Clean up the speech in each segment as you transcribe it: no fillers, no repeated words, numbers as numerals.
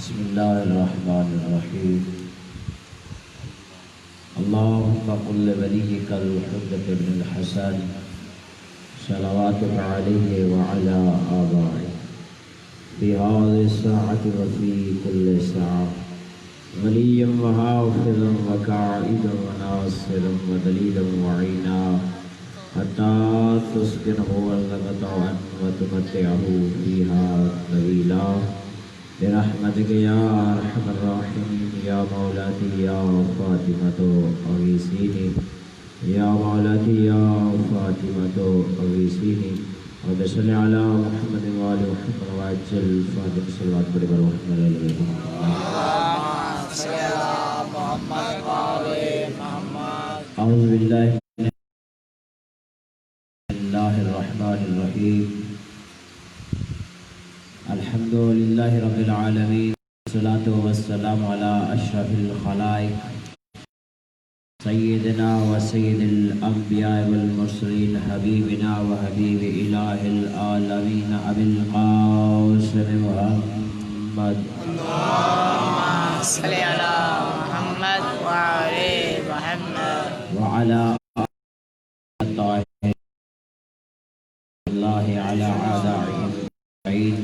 بسم الله الرحمن الرحيم. اللهم قل لوليك الحجة بن الحسن صلواتك عليه وعلى آبائه في هذه الساعة وفي كل ساعة وليا وحافظا وقائدا وناصرا ودليلا وعينا حتى تسكنه أرضك طوعا وتمتعه فيها طويلا برحمتك يا أرحم الراحمين. يا مولاتي يا فاطمة أغيثيني يا مولاتي يا فاطمة أغيثيني. رب صل على محمد وآل محمد وعجل فاتح صلوات بريبر محمد عليه أعوذ بالله من الله الرحمن الرحيم. الحمد لله رب العالمين والصلاة والسلام على أشرف الخلائق سيدنا وسيد الأنبياء والمرسلين حبيبنا وحبيب إله العالمين أبي القاسم محمد اللهم صل على محمد وعلى محمد وعلى آله الله على أعدائهم أجمعين.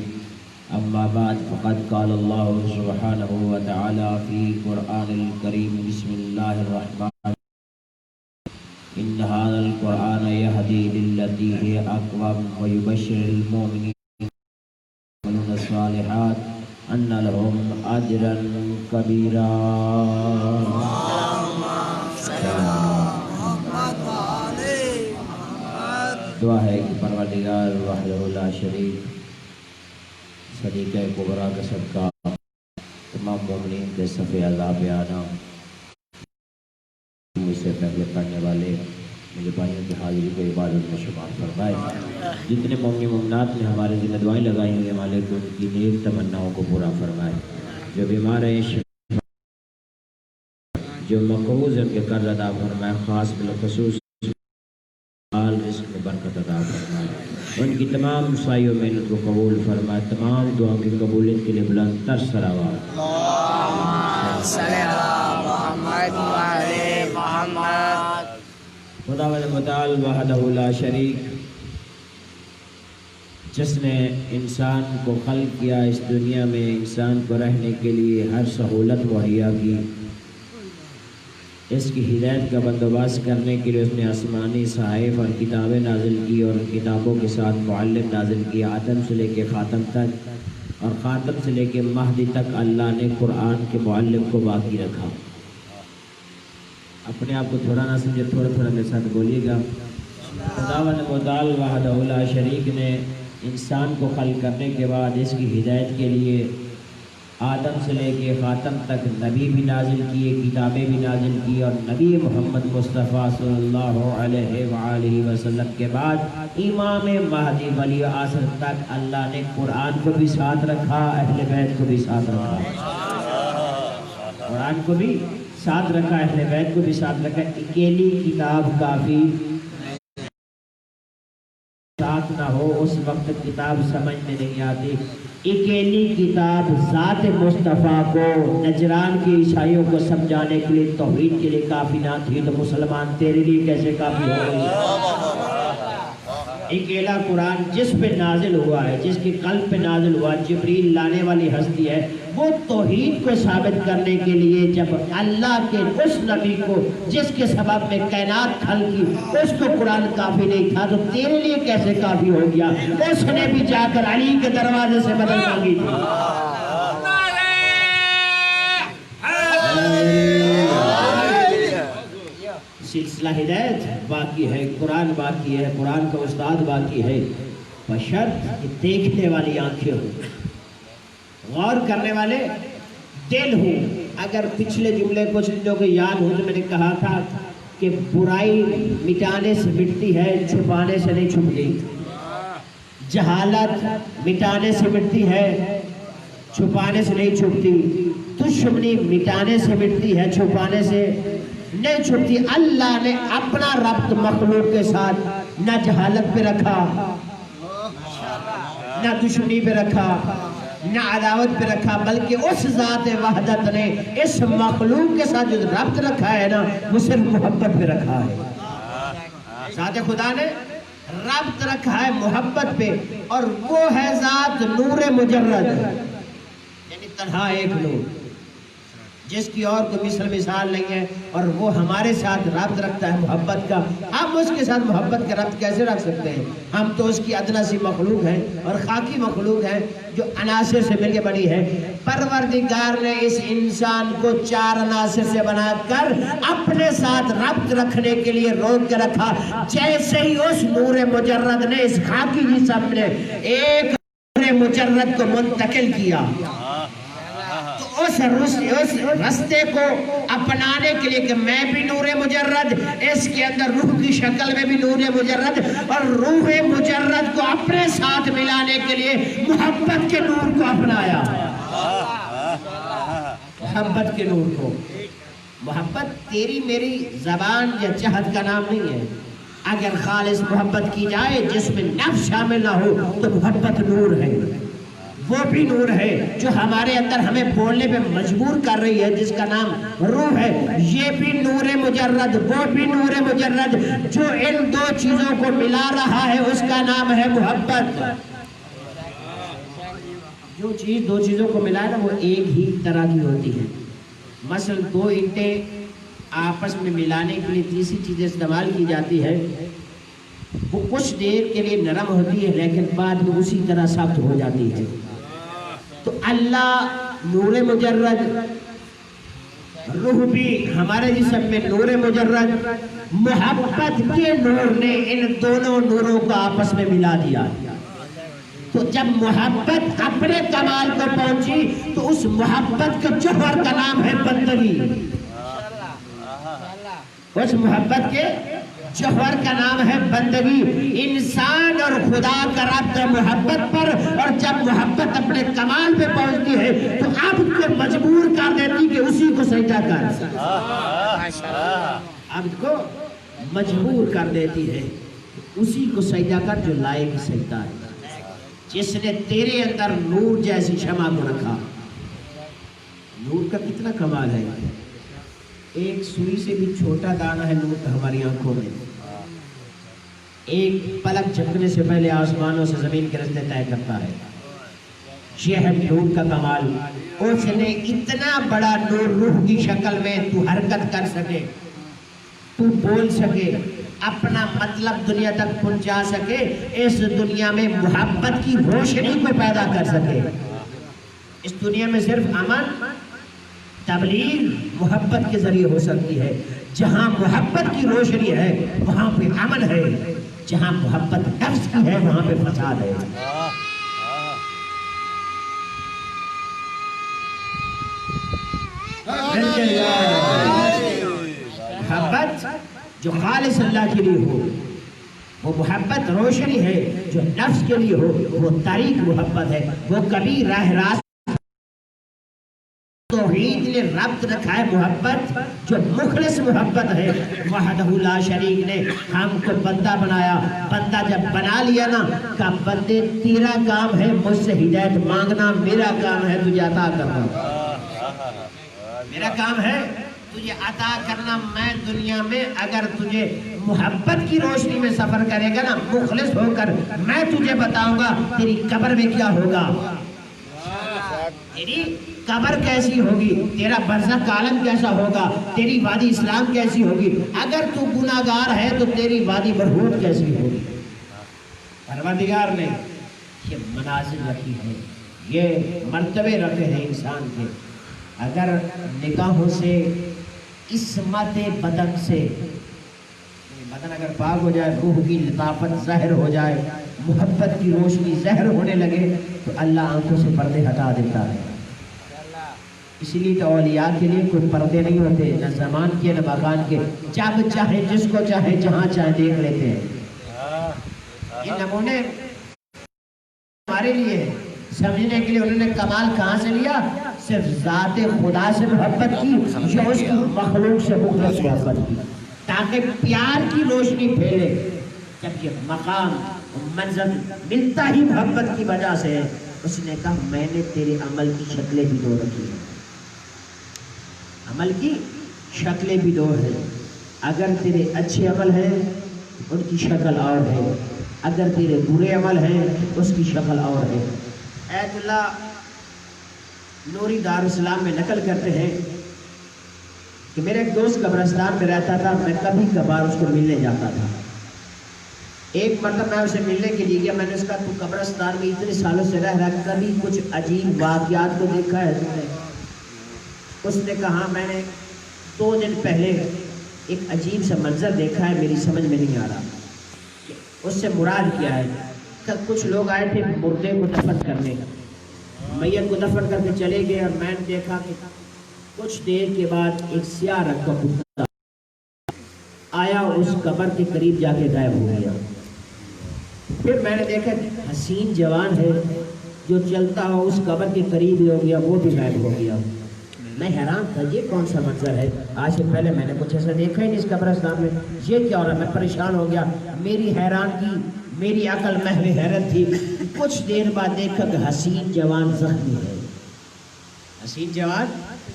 أما بعد فقد قال الله سبحانه وتعالى في القرآن الكريم بسم الله الرحمن الرحيم. إن هذا القرآن يهدي للتي هي أقوم ويبشر المؤمنين ويعملون الصالحات أن لهم أجرا كبيرا. دعا ہے کہ پروردگار وحدہ لا شریک صدیقہ کبریٰ کا صدقہ تمام مومنین کے صف عذاب آنا مجھ سے پہلے پڑھنے والے میرے بھائیوں کی حاضری کو عبادت میں شمار فرمائے. جتنے مومنی مومنات نے ہمارے ذمہ دعائیں لگائی ہوئی ہیں مالک ان کی نیک تمناؤں کو پورا فرمائے. جو بیمار ہیں جو مقروض ہیں ان کے قرض ادا فرمائے. خاص بالخصوص رزق میں برکت عطا فرمائے. ان کی تمام سعی و محنت کو قبول فرمائے. تمام دعاؤں کی قبولیت کے لیے بلند تر صلوات. اللهم صل على محمد وعلى محمد. خداوند متعال وحدہ لا شریک جس نے انسان کو خلق کیا، اس دنیا میں انسان کو رہنے کے لیے ہر سہولت مہیا کی، اس کی ہدایت کا بندوبست کرنے کے لیے اس نے آسمانی صحائف اور کتابیں نازل کی اور ان کتابوں کے ساتھ معلم نازل کیا. آدم سے لے کے خاتم تک اور خاتم سے لے کے مہدی تک اللہ نے قرآن کے معلم کو باقی رکھا. اپنے آپ کو تھوڑا نہ سمجھے، تھوڑا تھوڑا میرے ساتھ بولیے گا. خداوند متعال وحدہ لا شریک نے انسان کو خلق کرنے کے بعد اس کی ہدایت کے لیے آدم سے لے کے خاتم تک نبی بھی نازل کیے، کتابیں بھی نازل کی، اور نبی محمد مصطفیٰ صلی اللہ علیہ وآلہ وسلم کے بعد امام مہدی ولی عصر تک اللہ نے قرآن کو بھی ساتھ رکھا، اہل بیت کو بھی ساتھ رکھا. قرآن کو بھی ساتھ رکھا، اہل بیت کو بھی ساتھ رکھا. اکیلی کتاب کافی ساتھ نہ ہو اس وقت کتاب سمجھ میں نہیں آتی. اکیلی کتاب ذات مصطفیٰ کو نجران کے عیسائیوں کو سمجھانے کے لیے توحید کے لیے کافی نہ تھی تو مسلمان تیرے لیے کیسے کافی ہو گئی؟ اکیلا قرآن جس پہ نازل ہوا ہے، جس کے قلب پہ نازل ہوا، جبریل لانے والی ہستی ہے، وہ توحید کو ثابت کرنے کے لیے جب اللہ کے اس نبی کو جس کے سبب میں کائنات کھل کی اس کو قرآن کافی نہیں تھا تو تیرے لیے کیسے کافی ہو گیا؟ اس نے بھی جا کر علی کے دروازے سے مدد مانگی تھی. سلسلہ ہدایت باقی ہے، قرآن باقی ہے، قرآن کا استاد باقی ہے، بشرط کہ دیکھنے والی آنکھیں ہوں، غور کرنے والے دل ہوں. اگر پچھلے جملے کچھ دنوں کو یاد ہو تو میں نے کہا تھا کہ برائی مٹانے سے مٹتی ہے، چھپانے سے نہیں چھپتی. جہالت مٹانے سے مٹتی ہے، چھپانے سے نہیں چھپتی. دشمنی مٹانے سے مٹتی ہے، چھپانے سے نہیں چھپتی. اللہ نے اپنا ربط مخلوق کے ساتھ نہ جہالت پہ رکھا، نہ دشمنی پہ رکھا، نہ عداوت پہ رکھا، بلکہ اس ذات وحدت نے اس مخلوق کے ساتھ جو ربط رکھا ہے نا وہ صرف محبت پہ رکھا ہے۔ ذات خدا نے ربط رکھا ہے محبت پہ، اور وہ ہے ذات نور مجرد، یعنی تنہا ایک نور جس کی اور کوئی مثال نہیں ہے، اور وہ ہمارے ساتھ ربط رکھتا ہے محبت کا۔ ہم اس کے ساتھ محبت کا ربط کیسے رکھ سکتے ہیں؟ ہم تو اس کی ادنا سی مخلوق ہیں اور خاکی مخلوق ہیں جو عناصر سے مل کے بنی ہے۔ پروردگار نے اس انسان کو 4 عناصر سے بنا کر اپنے ساتھ ربط رکھنے کے لیے روک کے رکھا۔ جیسے ہی اس نور مجرد نے اس خاکی جسم نے ایک نور مجرد کو منتقل کیا، اس رستے کو اپنانے کے لیے کہ میں بھی نور مجرد، اس کے اندر روح کی شکل میں بھی نور مجرد، اور روح مجرد کو اپنے ساتھ ملانے کے لیے محبت کے نور کو اپنایا۔ محبت کے نور کو، محبت تیری میری زبان یا چہت کا نام نہیں ہے۔ اگر خالص محبت کی جائے جس میں نفس شامل نہ ہو تو محبت نور ہے، وہ بھی نور ہے جو ہمارے اندر ہمیں بولنے پہ مجبور کر رہی ہے، جس کا نام روح ہے۔ یہ بھی نور مجرد، وہ بھی نور مجرد، جو ان 2 چیزوں کو ملا رہا ہے اس کا نام ہے محبت۔ جو چیز 2 چیزوں کو ملا ہے نا وہ ایک ہی طرح کی ہوتی ہے۔ مثلا 2 اینٹیں آپس میں ملانے کے لیے تیسری چیز استعمال کی جاتی ہے، وہ کچھ دیر کے لیے نرم ہوتی ہے لیکن بعد میں اسی طرح سخت ہو جاتی ہے۔ تو اللہ نور مجرد، روح بھی ہمارے جسم میں نور مجرد، محبت کے نور نے ان دونوں نوروں کو آپس میں ملا دیا۔ تو جب محبت اپنے کمال کو پہنچی تو اس محبت کے جوہر کا نام ہے بندگی۔ اس محبت کے جوہر کا نام ہے بندگی۔ انسان اور خدا کا رابطہ محبت پر، اور جب محبت اپنے کمال پہ پہنچتی ہے تو عبد کو مجبور کر دیتی کہ اسی کو سجدہ کر۔ عبد کو مجبور کر دیتی ہے اسی کو سجدہ کر جو لائق سجدہ ہے، جس نے تیرے اندر نور جیسی شمع کو رکھا۔ نور کا کتنا کمال ہے، ایک سوئی سے بھی چھوٹا دانہ ہے نور کا ہماری آنکھوں میں۔ ایک پلک جھپکنے سے پہلے آسمانوں سے زمین کے رستے طے کرتا ہے۔ یہ ہے نور کا کمال۔ اس نے اتنا بڑا نور روح کی شکل میں تو حرکت کر سکے، تو بول سکے، اپنا مطلب دنیا تک پہنچا سکے، اس دنیا میں محبت کی روشنی کو پیدا کر سکے۔ اس دنیا میں صرف امن تبلیغ محبت کے ذریعے ہو سکتی ہے۔ جہاں محبت کی روشنی ہے وہاں پہ امن ہے، جہاں محبت نفس کی ہے وہاں پہ فساد ہے۔ محبت جو خالص اللہ کے لیے ہو وہ محبت روشنی ہے، جو نفس کے لیے ہو وہ تاریک محبت ہے۔ وہ کبھی راہ راست توحید نے ربط رکھا ہے محبت جو مخلص محبت ہے۔ وحدہ لا شریک نے ہم کو بندہ بنایا، بندہ جب بنا لیا نا کہ بندے تیرا کام ہے مجھ سے ہدایت مانگنا، میرا کام ہے تجھے عطا کرنا، میرا کام ہے تجھے عطا کرنا۔ میں دنیا میں اگر تجھے محبت کی روشنی میں سفر کرے گا نا مخلص ہو کر، میں تجھے بتاؤں گا تیری قبر میں کیا ہوگا، تیری قبر کیسی ہوگی، تیرا برزخ عالم کیسا ہوگا، تیری وادی اسلام کیسی ہوگی، اگر تو گناہگار ہے تو تیری وادی برہوت کیسی ہوگی۔ پروردگار نے یہ منازل رکھی ہے، یہ مرتبے رکھے ہیں انسان کے۔ اگر نگاہوں سے عصمت بدن سے، بدن اگر پاک ہو جائے، روح کی لطافت ظاہر ہو جائے، محبت کی روشنی ظاہر ہونے لگے تو اللہ آنکھوں سے پردے ہٹا دیتا ہے۔ اس لیے تو اولیاء کے لیے کوئی پردے نہیں ہوتے، نہ زمان کے نہ مکان کے، جب چاہے جس کو چاہے جہاں چاہے دیکھ لیتے ہیں۔ یہ نمونے ہمارے لیے ہے، سمجھنے کے لیے انہوں نے کمال کہاں سے لیا؟ صرف ذات خدا سے محبت کی یا اس کی مخلوق سے مخلص محبت کی، تاکہ پیار کی روشنی پھیلے۔ جب یہ مقام منزل ملتا ہی محبت کی وجہ سے ہے، اس نے کہا میں نے تیرے عمل کی شکلیں بھی دو رکھی ہیں، عمل کی شکلیں بھی دو ہیں، اگر تیرے اچھے عمل ہیں ان کی شکل اور ہے، اگر تیرے برے عمل ہیں اس کی شکل اور ہے۔ ایت اللہ نوری دارالاسلام میں نقل کرتے ہیں کہ میرا ایک دوست قبرستان میں رہتا تھا، میں کبھی کبھار اس کو ملنے جاتا تھا۔ ایک مرتبہ میں اسے ملنے کے لیے گیا، میں نے اس کا تو قبرستان میں اتنے سالوں سے رہ رہا کبھی کچھ عجیب واقعات کو دیکھا ہے تم نے؟ اس نے کہا میں نے 2 دن پہلے ایک عجیب سا منظر دیکھا ہے، میری سمجھ میں نہیں آ رہا اس سے مراد کیا ہے۔ کہ کچھ لوگ آئے تھے مردے کو دفن کرنے، میت کو دفن کر کے چلے گئے، اور میں نے دیکھا کہ کچھ دیر کے بعد ایک سیاہ رنگ کا کتا آیا، اس قبر کے قریب جا کے غائب ہو گیا۔ پھر میں نے دیکھا کہ حسین جوان ہے جو چلتا ہو اس قبر کے قریب ہی ہو گیا، وہ بھی غائب ہو گیا۔ میں حیران تھا یہ کون سا منظر ہے، آج سے پہلے میں نے کچھ ایسا دیکھا ہی نہیں اس قبرستان میں، یہ کیا ہو رہا ہے؟ میں پریشان ہو گیا، میری حیرانگی، میری عقل محو حیرت تھی۔ کچھ دیر بعد دیکھا کہ حسین جوان زخمی ہے، حسین جوان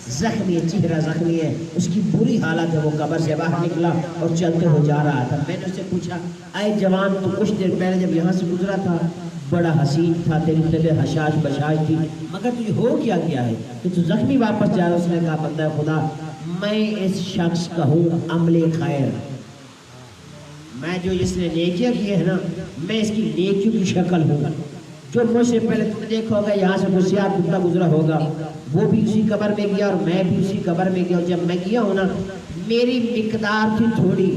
زخمی ہے، چہرہ زخمی ہے، اس کی بری حالت ہے، وہ قبر سے باہر نکلا اور چلتے ہو جا رہا تھا۔ میں نے اس سے پوچھا اے جوان تو کچھ دیر پہلے جب یہاں سے گزرا تھا بڑا حسین تھا، تیری طبیعت حشاش بشاش تھی، مگر تجھے ہو کیا ہے کہ تو زخمی واپس جا رہا؟ اس نے کہا بندہ خدا میں اس شخص کا ہوں عمل خیر، میں جو اس نے نیکیاں کی ہے نا میں اس کی نیکیوں کی شکل ہوں۔ جو مجھ سے پہلے تم نے دیکھا ہوگا یہاں سے کوئی سیاہ کتا گزرا ہوگا، وہ بھی اسی قبر میں گیا اور میں بھی اسی قبر میں گیا، اور جب میں گیا ہوں نا میری مقدار تھی تھوڑی،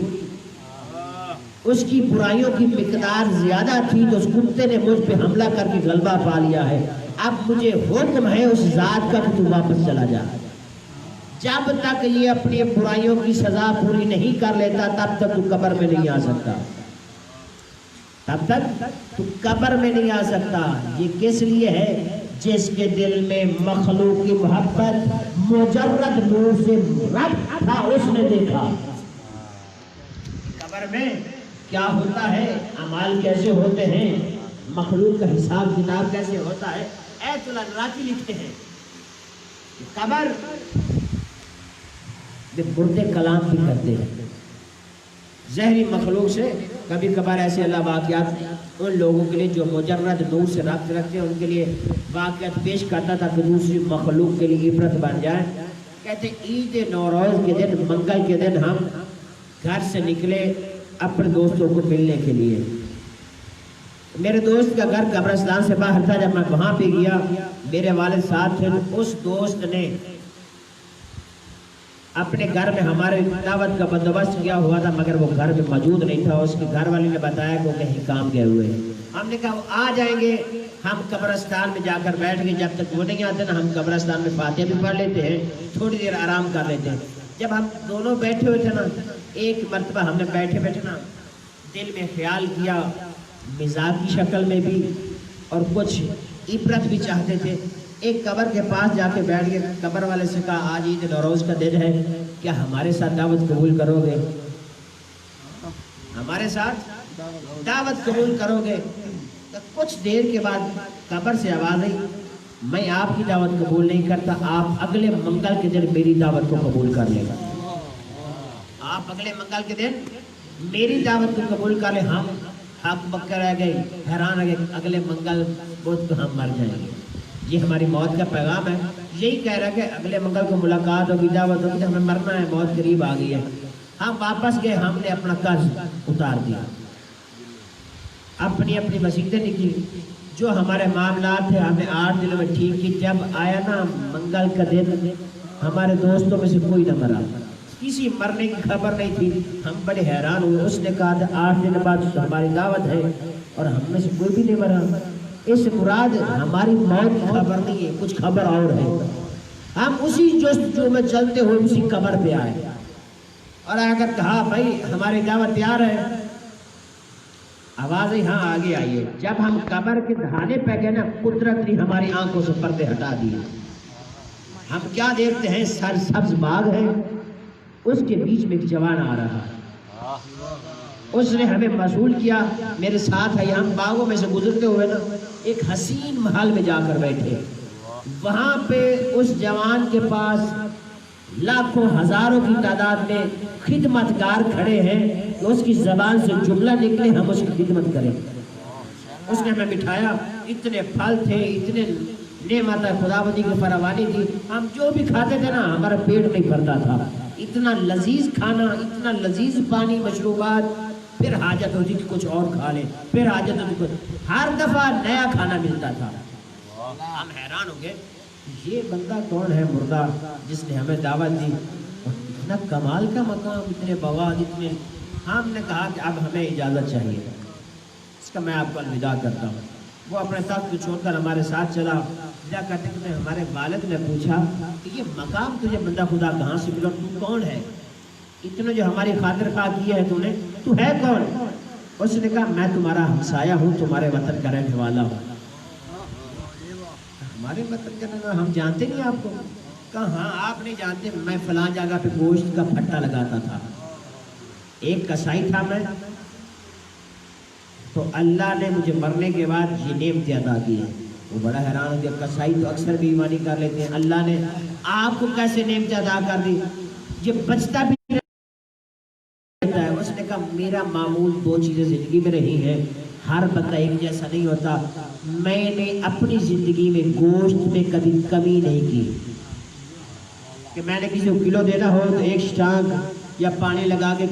اس کی برائیوں کی مقدار زیادہ تھی، تو اس کتے نے مجھ پہ حملہ کر کے غلبہ پا لیا ہے۔ اب مجھے حکم ہے اس ذات کا کہ تو واپس چلا جا، جب تک یہ اپنی برائیوں کی سزا پوری نہیں کر لیتا تب تک تو قبر میں نہیں آ سکتا، تب تک تو قبر میں نہیں آ سکتا۔ یہ کس لیے ہے؟ جس کے دل میں مخلوق کی محبت مجرد نور سے رب تھا، اس نے دیکھا قبر میں کیا ہوتا ہے، اعمال کیسے ہوتے ہیں، مخلوق کا حساب کتاب کیسے ہوتا ہے۔ ایت اللہ راکی لکھتے ہیں کہ قبر میں مردے کلام بھی کرتے ہیں، ظاہری مخلوق سے کبھی کبھار ایسے اللہ واقعات ان لوگوں کے لیے جو مجرد نور سے رابط رکھتے ہیں ان کے لیے واقعات پیش کرتا تھا کہ دوسری مخلوق کے لیے عبرت بن جائے۔ کہتے عید نوروز کے دن، منگل کے دن ہم گھر سے نکلے اپنے دوستوں کو ملنے کے لیے، میرے دوست کا گھر قبرستان سے باہر تھا، جب میں وہاں پہ گیا میرے والد ساتھ تھے، اس دوست نے اپنے گھر میں ہمارے دعوت کا بندوبست کیا ہوا تھا مگر وہ گھر میں موجود نہیں تھا، اس کے گھر والے نے بتایا کہ وہ کہیں کام گئے ہوئے ہیں۔ ہم نے کہا وہ آ جائیں گے، ہم قبرستان میں جا کر بیٹھ گئے، جب تک وہ نہیں آتے نا ہم قبرستان میں فاتحہ بھی پڑھ لیتے ہیں، تھوڑی دیر آرام کر لیتے ہیں۔ جب ہم دونوں بیٹھے ہوئے تھے نا ایک مرتبہ ہم نے بیٹھے بیٹھے نا دل میں خیال کیا، مزاج کی شکل میں بھی اور کچھ عبرت بھی چاہتے تھے، ایک قبر کے پاس جا کے بیٹھ گئے، قبر والے سے کہا آج عید نوروز کا دن ہے، کیا ہمارے ساتھ دعوت قبول کرو گے؟ ہمارے ساتھ دعوت قبول کرو گے؟ تو کچھ دیر کے بعد قبر سے آواز آئی میں آپ کی دعوت قبول نہیں کرتا، آپ اگلے منگل کے دن میری دعوت کو قبول کر لے گا، آپ اگلے منگل کے دن میری دعوت کو قبول کر لیں۔ ہم حق بکر رہ گئے، حیران رہ گئے، اگلے منگل بدھ تو ہم مر جائیں گے، یہ ہماری موت کا پیغام ہے، یہی کہہ رہا ہے کہ اگلے منگل کو ملاقات ہوگی، دعوت ہوگی، ہمیں مرنا ہے، موت قریب آ گئی ہے۔ ہم واپس گئے، ہم نے اپنا قرض اتار دیا، اپنی اپنی مسیحتیں نکلی، جو ہمارے معاملات تھے ہمیں 8 دنوں میں ٹھیک کی۔ جب آیا نا منگل کا دن ہمارے دوستوں میں سے کوئی نہ مرا، کسی مرنے کی خبر نہیں تھی، ہم بڑے حیران ہوئے۔ اس نے کہا تھا 8 دن بعد ہماری دعوت ہے اور ہم میں سے کوئی بھی نہیں مرا، اس مراد ہماری موت کی خبر نہیں ہے، کچھ خبر اور ہے۔ ہم اسی جستجو میں چلتے ہوئے اسی قبر پہ آئے اور اگر کہا بھائی ہماری دعوت تیار ہے، آواز ہاں آگے آئیے۔ جب ہم قبر کے دہانے پہ گئے نا قدرت نے ہماری آنکھوں سے پردے ہٹا دیے، ہم کیا دیکھتے ہیں؟ سرسبز باغ ہے، اس کے بیچ میں ایک جوان آ رہا ہے، اس نے ہمیں مشغول کیا، میرے ساتھ ہے، ہم باغوں میں سے گزرتے ہوئے نا ایک حسین محل میں جا کر بیٹھے، وہاں پہ اس جوان کے پاس لاکھوں ہزاروں کی تعداد میں خدمتگار کھڑے ہیں کہ اس کی زبان سے جملہ نکلے ہم اس کی خدمت کریں۔ اس نے ہمیں بٹھایا، اتنے پھل تھے، اتنے نعمت خداوندی کی فراوانی تھی، ہم جو بھی کھاتے تھے نا ہمارا پیٹ نہیں بھرتا تھا، اتنا لذیذ کھانا، اتنا لذیذ پانی، مشروبات، پھر حاجت ہوتی کہ کچھ اور کھا لیں، پھر حاجت ہوتی کچھ، ہر دفعہ نیا کھانا ملتا تھا۔ ہم حیران ہو گئے یہ بندہ کون ہے مردہ جس نے ہمیں دعوت دی، اتنا کمال کا مقام، اتنے بواد، اتنے، ہم نے کہا کہ اب ہمیں اجازت چاہیے، اس کا میں آپ کو الوداع کرتا ہوں۔ وہ اپنے تخت کو چھوڑ کر ہمارے ساتھ چلا، جا کرتے کرتے ہمارے والد نے پوچھا کہ یہ مقام تجھے بندہ خدا کہاں سے ملا، تو کون ہے، اتنا جو ہماری خاطر خواہ کی ہے تو نے، تو ہے کون؟ اس نے کہا میں تمہارا ہمسایہ ہوں، تمہارے وطن کا رہنے والا ہوں۔ ہمارے وطن کا رہنے والا، ہم جانتے نہیں آپ کو؟ کہا ہاں آپ نہیں جانتے، میں فلاں جگہ پہ گوشت کا پھٹا لگاتا تھا، ایک کسائی تھا میں، تو اللہ نے مجھے مرنے کے بعد یہ نعمت عطا کی ہے۔ وہ بڑا حیران ہو گیا، کسائی تو اکثر بے ایمانی کر لیتے ہیں، اللہ نے آپ کو کیسے نعمت عطا کر دی؟ یہ بچتا بھی رہتا ہے۔ اس نے کہا میرا معمول دو چیزیں زندگی میں رہی ہیں، ہر بندہ ایک جیسا نہیں ہوتا، میں نے اپنی زندگی میں گوشت میں کبھی کمی نہیں کی کہ میں نے کسی کو کلو دینا ہو تو ایک شٹانگ یا پانی لگا کے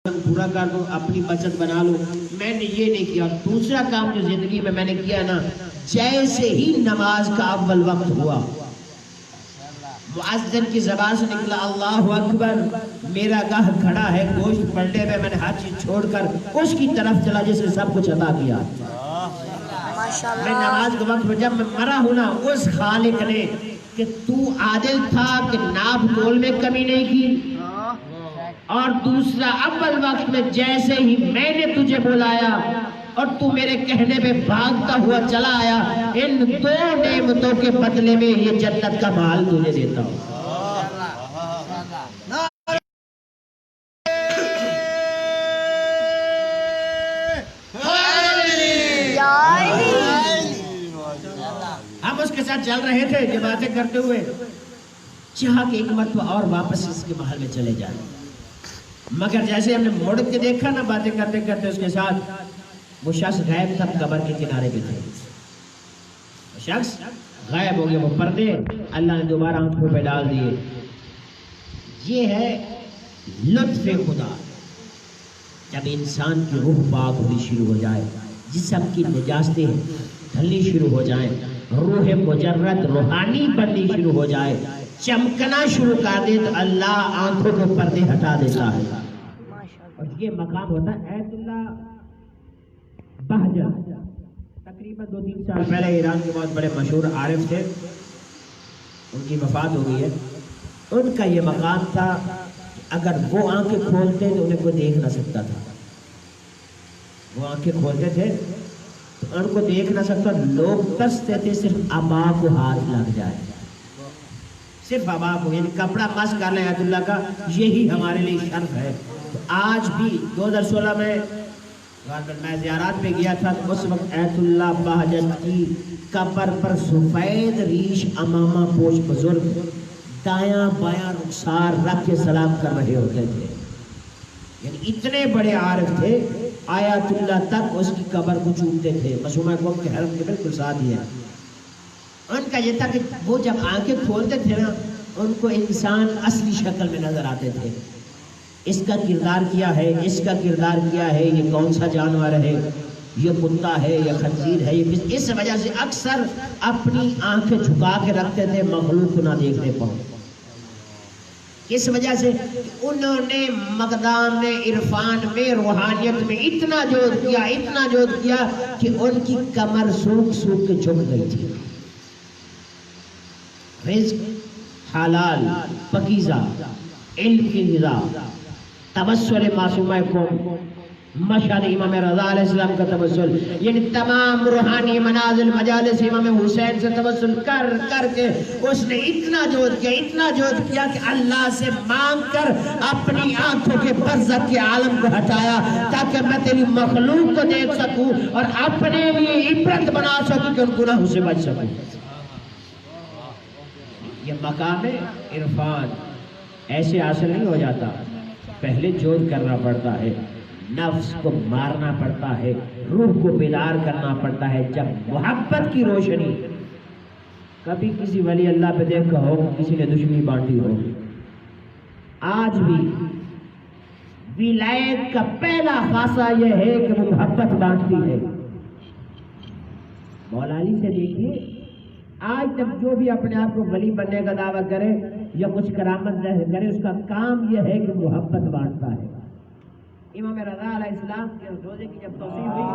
پورا کر دوں، اپنی بچت بنا لوں، میں نے یہ نہیں کیا۔ اور دوسرا کام جو زندگی میں نے کیا نا، جیسے ہی نماز کا اول وقت ہوا، مؤذن کی زبان سے نکلا اللہ اکبر، میرا گاہ کھڑا ہے گوشت پلٹے میں، میں نے ہر چیز چھوڑ کر اس کی طرف چلا جس نے سب کچھ عطا کیا۔ میں نماز کے وقت جب میں مرا ہوں نا، اس خالق نے کہ تو عادل تھا کہ ناپ تول میں کمی نہیں کی، اور دوسرا اول وقت میں جیسے ہی میں نے تجھے بلایا اور تو میرے کہنے پہ بھاگتا ہوا چلا آیا، ان دو نعمتوں کے بدلے میں یہ جنت کا مال تجھے دیتا ہوں۔ ہم اس کے ساتھ چل رہے تھے یہ باتیں کرتے ہوئے، چاہا کہ ایک مرتبہ اور واپس اس کے محل میں چلے جائیں، مگر جیسے ہم نے مڑ کے دیکھا نا باتیں کرتے کرتے اس کے ساتھ، وہ شخص غائب تھا، قبر کے کنارے پہ تھے، وہ شخص غائب ہو گیا، وہ پردے اللہ نے دوبارہ آنکھوں پہ ڈال دیے۔ یہ ہے لطف خدا، جب انسان کی روح پاک ہونی شروع ہو جائے، جسم کی نجاستیں ڈھلنی شروع ہو جائیں، روح مجرد روحانی بننی شروع ہو جائے، چمکنا شروع کر دے، تو اللہ آنکھوں کے پردے ہٹا دیتا ہے۔ اور یہ مقام ہوتا ہے ایت اللہ بہجت، تقریباً 2-3 سال پہلے ایران کے بہت بڑے مشہور عارف تھے، ان کی وفات ہو گئی ہے، ان کا یہ مقام تھا اگر وہ آنکھیں کھولتے تو انہیں کوئی دیکھ نہ سکتا تھا، وہ آنکھیں کھولتے تھے تو ان کو دیکھ نہ سکتا، لوگ ترستے تھے صرف ابا کو ہاتھ لگ جائے، صرف ابا کو، یعنی کپڑا مس کر لیں ایت اللہ کا، یہی ہمارے لیے شرف ہے۔ تو آج بھی 2016 میں میں زیارات پہ گیا تھا، اس وقت ایت اللہ بہجت کی قبر پر سفید ریش امامہ پوش بزرگ دایاں بایاں رخسار رکھ کے سلام کر رہے ہوتے تھے، یعنی اتنے بڑے عارف تھے، آیات اللہ تک اس کی قبر کو چومتے تھے، معصومہ قوم کے حرم کے بالکل ساتھ ہی ہے۔ ان کا یہ تھا کہ وہ جب آنکھیں کھولتے تھے نا، ان کو انسان اصلی شکل میں نظر آتے تھے، اس کا کردار کیا ہے، اس کا کردار کیا ہے، یہ کون سا جانور ہے، یہ کتا ہے یا خنزیر ہے، اس وجہ سے اکثر اپنی آنکھیں جھکا کے رکھتے تھے مخلوق کو نہ دیکھنے پاؤں، اس وجہ سے انہوں نے مقدام میں، عرفان میں، روحانیت میں اتنا جہد کیا کہ ان کی کمر سوکھ سوکھ کے جھک گئی تھی۔ رزق حلال پاکیزہ، علم کی غذا، تبصر معصومہ قوم، مشہد امام رضا علیہ السلام کا توسل، یعنی تمام روحانی منازل مجالس امام حسین سے توسل کر کر کے اس نے اتنا جہد کیا کہ اللہ سے مانگ کر اپنی آنکھوں کے برزخ کے عالم کو ہٹایا تاکہ میں تیری مخلوق کو دیکھ سکوں اور اپنے لیے عبرت بنا سکوں کہ ان گناہوں سے بچ سکوں۔ یہ مقام عرفان ایسے حاصل نہیں ہو جاتا، پہلے جہد کرنا پڑتا ہے، نفس کو مارنا پڑتا ہے، روح کو بیدار کرنا پڑتا ہے۔ جب محبت کی روشنی، کبھی کسی ولی اللہ پہ دیکھا ہو کسی نے دشمنی بانٹی ہو، آج بھی ولایت کا پہلا خاصہ یہ ہے کہ وہ محبت بانٹتی ہے۔ مولا علی سے دیکھیے، آج تک جو بھی اپنے آپ کو ولی بننے کا دعویٰ کرے یا کچھ کرامت کرے، اس کا کام یہ ہے کہ محبت بانٹتا ہے۔ امام رضا علیہ السلام کے روزے کی جب توسیع ہوئی،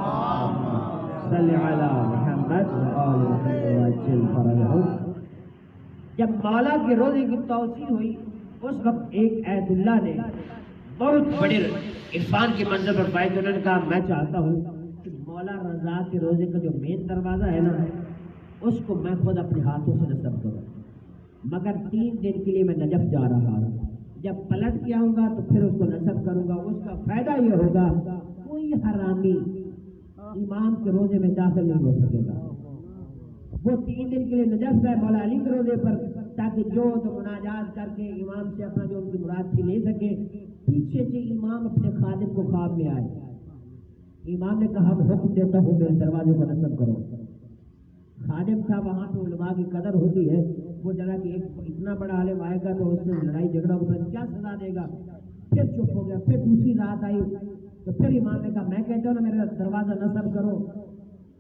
صلی علی محمد وعجل فرجہ، جب مولا کے روزے کی توسیع ہوئی، اس وقت ایک عید اللہ نے بہت بڑے عرفان کے منظر پر پائے، انہوں نے کہا میں چاہتا ہوں کہ مولا رضا کے روزے کا جو مین دروازہ ہے نا، اس کو میں خود اپنے ہاتھوں سے نصب کروں، مگر 3 دن کے لیے میں نجف جا رہا ہوں، جب پلٹ کے آؤں گا تو پھر اس کو نصب کروں گا۔ اس کا فائدہ یہ ہوگا کوئی حرامی امام کے روزے میں داخل نہیں ہو سکے گا۔ وہ 3 دن کے لیے نجف ہے مولا علی کے روزے پر، تاکہ جو تو مناجات کر کے امام سے اپنا جو ان کی مراد تھی لے سکے۔ پیچھے سے امام اپنے خادم کو خواب میں آئے، امام نے کہا میں حکم دیتا ہوں میرے دروازے کو نصب کرو۔ خادم تھا، وہاں پہ علماء کی قدر ہوتی ہے، وہ جگہ کہ ایک اتنا بڑا عالم آئے گا تو اس سے لڑائی جھگڑا ہوگا، کیا سزا دے گا؟ پھر چپ ہو گیا۔ پھر دوسری رات آئی تو پھر امام نے کہا میں کہتا ہوں نا میرا دروازہ نصب کرو،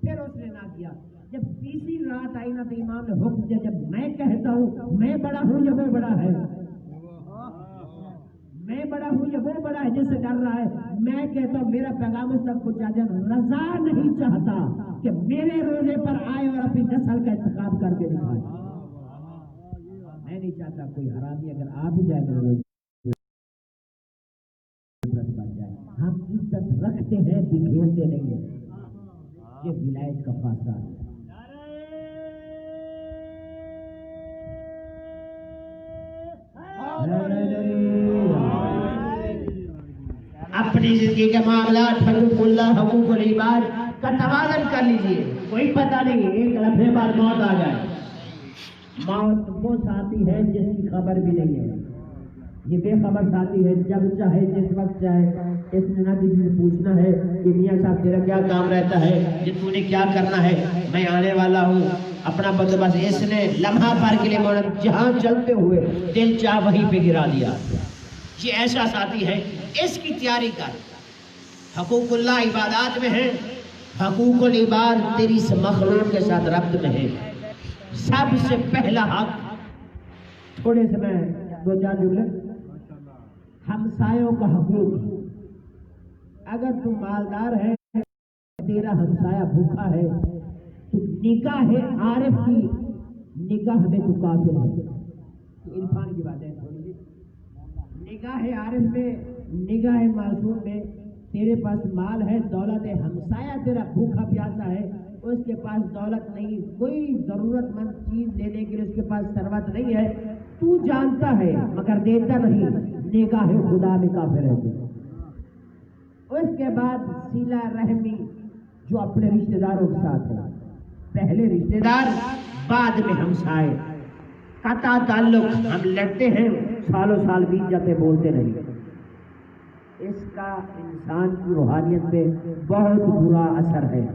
پھر اس نے نہ کیا۔ جب تیسری رات آئی نا تو امام نے حکم دیا جب میں کہتا ہوں میں بڑا ہوں یا وہ بڑا ہے، میں بڑا ہوں یا وہ بڑا ہے جس سے ڈر رہا ہے، میں کہتا ہوں میرا پیغام اس تک پہنچا جائے۔ رضا نہیں چاہتا کہ میرے روزے پر آئے اور اپنی نسل کا انتخاب کر کے دکھائے۔ میں نہیں چاہتا کوئی حرامی اگر آ بھی جائے میرے روزے بن جائے۔ ہم عزت رکھتے ہیں، بکھیرتے نہیں ہیں، یہ ولایت کا خاصہ ہے۔ اپنی زندگی کے معاملات حقوق اللہ حقوق العباد کا توازن کر لیجئے۔ کوئی پتہ نہیں ایک لمحے بعد موت آ جائے۔ موت وہ ساتھی ہے جس کی خبر بھی نہیں ہے، یہ بے خبر ساتھی ہے، جب چاہے جس وقت چاہے اس نے نہ کسی سے پوچھنا ہے کہ میاں صاحب تیرا کیا کام رہتا ہے، کہ تو نے کیا کرنا ہے، میں آنے والا ہوں، اپنا بندوبست۔ اس نے لمحہ بھر کے لیے مولانا جہاں چلتے ہوئے دل چاہ وہیں پہ گرا دیا۔ یہ ایسا ساتھی ہے، اس کی تیاری کر۔ حقوق اللہ عبادات میں ہے، حقوق العباد تیری مخلوق کے ساتھ ربط میں ہے۔ سب سے پہلا حق، تھوڑے سے میں 2-4 جملے، ہمسایوں کا حقوق۔ اگر تم مالدار ہے، تیرا ہمسایہ بھوکا ہے تو نگاہ عارف کی نگاہ میں تو کافر ہے۔ عرفان کی بات ہے، نگاہ عارف میں، نگاہ معصوم میں تیرے پاس مال ہے، دولت ہے، ہمسایہ تیرا بھوکا پیاسا ہے، اس کے پاس دولت نہیں، کوئی ضرورت مند چیز لینے کے لیے اس کے پاس ثروت نہیں ہے، تو جانتا ہے مگر دیتا نہیں، نگاہ خدا میں کافر ہے تو۔ اس کے بعد صلہ رحمی، جو اپنے رشتہ داروں کے ساتھ ہے، پہلے رشتہ دار بعد میں ہمسائے، قطع تعلق۔ ہم لڑتے ہیں، سالوں سال بیت جاتے بولتے نہیں، اس کا انسان کی روحانیت پہ بہت برا اثر ہے۔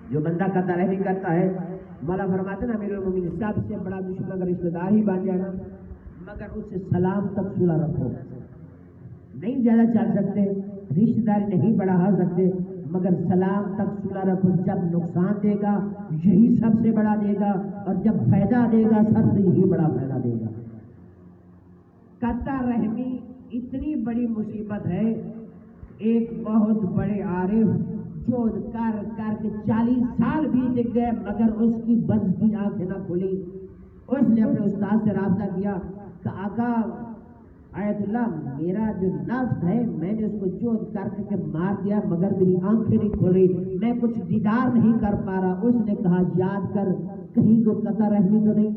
جو بندہ قطع رحمی کرتا ہے، مولا فرماتے نا امیر المومنین سب سے بڑا دشمن اگر رشتہ دار ہی بن جائے نا، مگر اس سے سلام تک صلح رکھو، نہیں زیادہ چل سکتے، رشتہ داری نہیں بڑھا سکتے، مگر سلام تک صلح رکھو۔ جب نقصان دے گا یہی سب سے بڑا دے گا، اور جب فائدہ دے گا سب سے یہی بڑا فائدہ دے گا۔ قطع رحمی اتنی بڑی مصیبت ہے، ایک بہت بڑے عارف جو کر کر کے 40 سال بیت گئے مگر اس کی بس کی آنکھیں نہ کھلی۔ اس نے اپنے استاد سے رابطہ کیا کہ آقا آیت اللہ میرا جو نفس ہے میں نے اس کو چوٹ کر کے مار دیا مگر میری آنکھیں نہیں کھل رہی, میں کچھ دیدار نہیں کر پا رہا. اس نے کہا یاد کر کہیں کو قطع رحمی تو نہیں.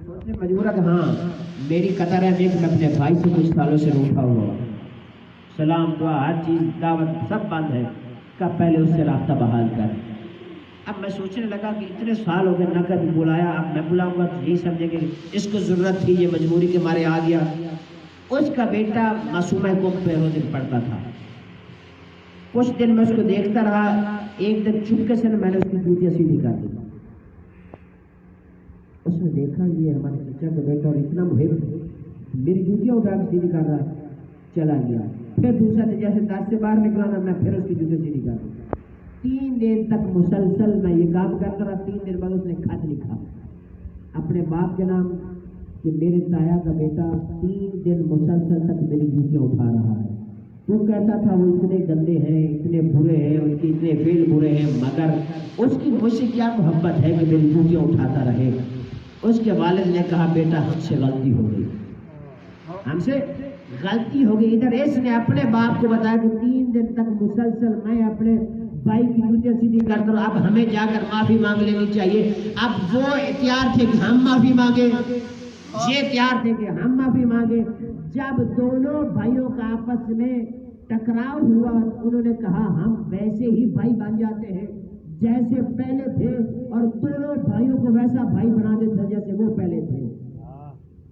سوچنے مجبور ہے کہ ہاں میری قطع رحمی میں اپنے بھائی سے کچھ سالوں سے روٹھا ہوا, سلام دعا ہر چیز دعوت سب بند ہے, کب پہلے اس سے رابطہ بحال کر. اب میں سوچنے لگا کہ اتنے سال ہو گئے نہ کبھی بلایا, اب میں بلاؤں گا تو یہی سمجھیں گے اس کو ضرورت تھی, یہ مجبوری کے مارے آ گیا. اس کا بیٹا معصومہ قوم پہ روزے پڑھتا تھا. کچھ دن میں اس کو دیکھتا رہا, ایک دن چپکے سے میں نے اس کی جوتیاں سیدھی کر دی. اس نے دیکھا یہ ہمارے چچا کا بیٹا اور اتنا محب ہے, میری جوتیاں اٹھا کے سیدھی کر رہا, چلا گیا. پھر دوسرا دن جیسے دس سے باہر نکلا نا, میں پھر اس کی جوتیاں سیدھی کر دی. 3 دن تک مسلسل میں یہ کام کرتا رہا. 3 دن بعد اس نے خط لکھا اپنے باپ کے نام کہ میرے تایا کا بیٹا 3 دن مسلسل تک میری جوتیاں اٹھا رہا ہے. تو کہتا تھا وہ اتنے گندے ہیں, اتنے برے ہیں, ان کے اتنے فعل برے ہیں, مگر اس کی مجھ سے کیا محبت ہے کہ میری جوتیاں اٹھاتا رہے. اس کے والد نے کہا بیٹا ہم سے غلطی ہو گئی, ہم سے غلطی ہو گئی. ادھر اس نے اپنے باپ کو بتایا کہ 3 دن تک مسلسل میں اپنے بھائی کی جوتیاں سیدھی کرتا ہوں, اب ہمیں جا کر معافی مانگ لینی چاہیے. اب وہ اختیار تھے کہ ہم معافی مانگے, یہ اختیار تھے کہ ہم معافی مانگے. جب دونوں بھائیوں کا آپس میں ٹکراؤ ہوا, انہوں نے کہا ہم ویسے ہی بھائی بن جاتے ہیں جیسے پہلے تھے, اور دونوں بھائیوں کو ویسا بھائی بنا دیتے جیسے وہ پہلے تھے.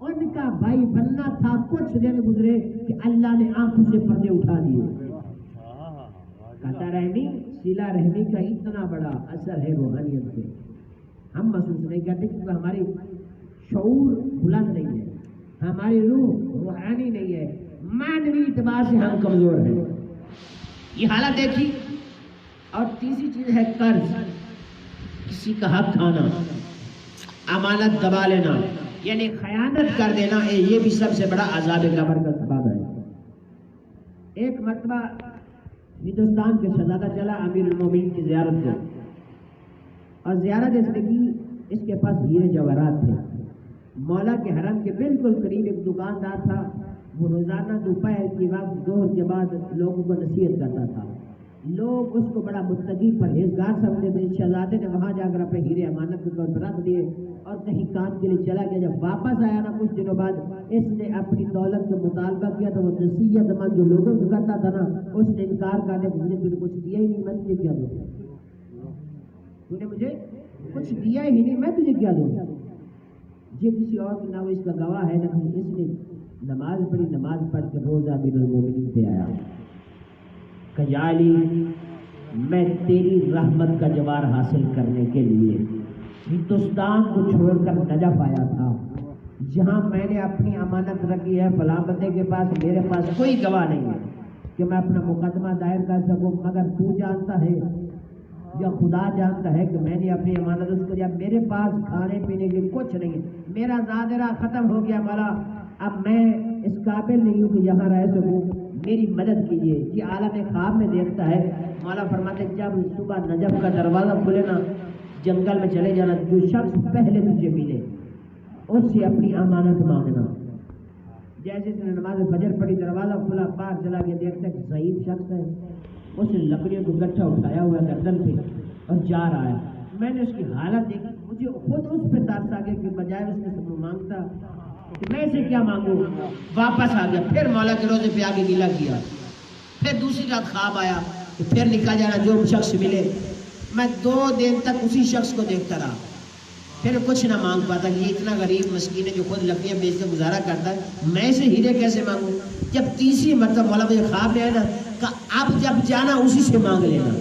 ان کا بھائی بننا تھا. کچھ دن گزرے کہ اللہ نے آنکھوں سے پردے اٹھا دیے. قطع رحمی صلہ رحمی کا اتنا بڑا اثر ہے روحانیت پہ, ہم محسوس نہیں کرتے کیونکہ ہماری شعور بلند نہیں ہے, ہماری روح روحانی نہیں ہے, معنوی اعتبار سے ہم کمزور ہیں. یہ حالت دیکھی. اور تیسری چیز ہے قرض, کسی کا حق کھانا, امانت دبا لینا, یعنی خیانت کر دینا, یہ بھی سب سے بڑا عذاب قبر کا سبب ہے. ایک مرتبہ ہندوستان کے شہزادہ چلا امیر المومنین کی زیارت کو, اور زیارت اس نے کی, اس کے پاس ہیرے جواہرات تھے. مولا کے حرم کے بالکل قریب ایک دکاندار تھا, وہ روزانہ دوپہر کے وقت ظہر کے بعد لوگوں کو نصیحت کرتا تھا. لوگ اس کو بڑا متقی پرہیزگار سمجھتے تھے. شہزادے نے وہاں جا کر اپنے ہیرے امانت کے طور پر رکھ دیے اور کہیں کام کے لیے چلا گیا. جب واپس آیا نا کچھ دنوں بعد, اس نے اپنی دولت کا مطالبہ کیا تو وہ نصیحت مند جو لوگوں کو کرتا تھا نا, اس نے انکار کرنے کو مجھے کچھ دیا ہی نہیں, میں تجھے کیا دوں, تو نے مجھے کچھ دیا ہی نہیں, میں تجھے کیا دوں. یہ کسی اور کی نہ وہ اس کا گواہ ہے نہ اس نے نماز پڑھی. نماز پڑھ کے روزہ امیر المومنین پہ آیا کہ یا علی میں تیری رحمت کا جوار حاصل کرنے کے لیے ہندوستان کو چھوڑ کر نجف آیا تھا, جہاں میں نے اپنی امانت رکھی ہے فلاں بندے کے پاس. میرے پاس کوئی گواہ نہیں ہے کہ میں اپنا مقدمہ دائر کر سکوں, مگر تو جانتا ہے یا خدا جانتا ہے کہ میں نے اپنی امانت اس کو دیا. میرے پاس کھانے پینے کے کچھ نہیں ہے, میرا زادرہ ختم ہو گیا مولا, اب میں اس قابل نہیں ہوں کہ یہاں رہ سکوں, میری مدد کیجیے. یہ عالم خواب میں دیکھتا ہے. مولا فرماتے جب صبح نجف کا دروازہ کھلے نا, جنگل میں چلے جانا, جو شخص پہلے تجھے ملے اس سے اپنی امانت مانگنا. جیسے اس نے نماز فجر پڑھی, دروازہ کھلا, باہر چلا گیا, دیکھتا کہ ضعیف شخص ہے, اس نے لکڑیوں کو گٹھا اٹھایا ہوا ہے گردن پہ اور جا رہا ہے. میں نے اس کی حالت دیکھی, مجھے خود اس پہ ترس آ گیا کہ بجائے اس نے سب مانگتا کہ میں اسے کیا مانگوں. واپس آ گیا, پھر مولا کے روزے پہ آگے گلا کیا. پھر دوسری رات خواب آیا کہ پھر نکلا جانا, جو شخص ملے. میں 2 دن تک اسی شخص کو دیکھتا رہا, پھر کچھ نہ مانگ پاتا کہ یہ اتنا غریب مسکین ہے جو خود لکڑیاں بیچ کے گزارا کرتا ہے, میں اسے ہیرے کیسے مانگوں. جب تیسری مرتبہ مولا مجھے خواب میں آیا نا, کہ اب جب جانا اسی سے مانگ لینا.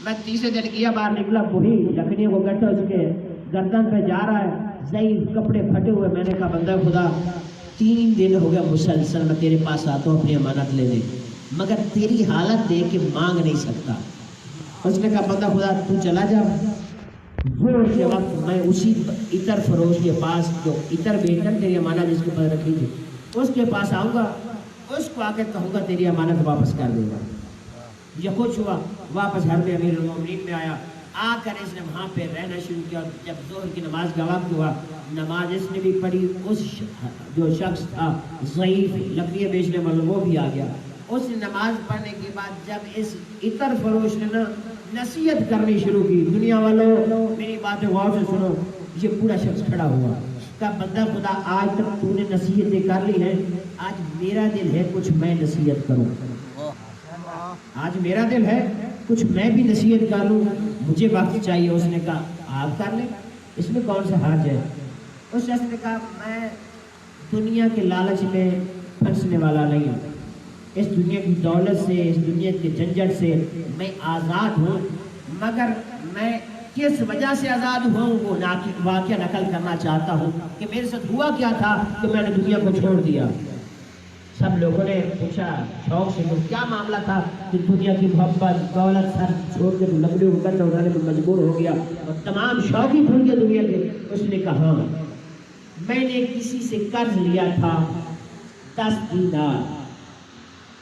میں تیسرے دن کیا, باہر نکلا, وہی لکڑیوں کو گٹھا اس کے گردن پہ جا رہا ہے, ضعیف کپڑے پھٹے ہوئے. میں نے کہا بندہ خدا 3 دن ہو گیا مسلسل میں تیرے پاس آتا ہوں اپنی امانت لینے, مگر تیری حالت دیکھ کے مانگ نہیں سکتا. اس نے کہا بندہ خدا تو چلا جا, زور کے وقت میں اسی عطر فروش کے پاس جو عطر بیچتا تیری امانت جس کے پاس رکھی تھی اس کے پاس آؤں گا, اس کو آ کے کہوں گا تیری امانت واپس کر دے گا. یہ کچھ ہوا, واپس گھر میں امیر المومنین میں آیا, آ کر اس نے وہاں پہ رہنا شروع کیا. جب ظہر کی نماز کا وقت ہوا, نماز اس نے بھی پڑھی، اس جو شخص تھا ضعیف لکڑیاں بیچنے والا وہ بھی آ گیا، اس نے نماز پڑھنے کے بعد جب اس عطر فروش نے نا نصیحت کرنی شروع کی، دنیا والوں میری باتیں غور سے سنو، یہ پورا شخص کھڑا ہوا، کہا بندہ خدا آج تک تو نے نصیحتیں کر لی ہیں، آج میرا دل ہے کچھ میں نصیحت کروں، آج میرا دل ہے کچھ میں بھی نصیحت کر لوں، مجھے وقت چاہیے۔ اس نے کہا آپ کر لیں، اس میں کون سا حرج ہے؟ اس شخص نے کہا میں دنیا کے لالچ میں پھنسنے والا نہیں ہوں، اس دنیا کی دولت سے، اس دنیا کے جھنجھٹ سے میں آزاد ہوں، مگر میں کس وجہ سے آزاد ہوں وہ واقعہ نقل کرنا چاہتا ہوں کہ میرے ساتھ ہوا کیا تھا کہ میں نے دنیا کو چھوڑ دیا۔ سب لوگوں نے پوچھا شوق سے کیا معاملہ تھا کہ دنیا کی محبت دولت سر چھوڑ کے لکڑیوں کو گندہ اٹھانے میں مجبور ہو گیا اور تمام شوق ہی بھول گیا دنیا کے؟ اس نے کہا میں نے کسی سے قرض لیا تھا 10 دینار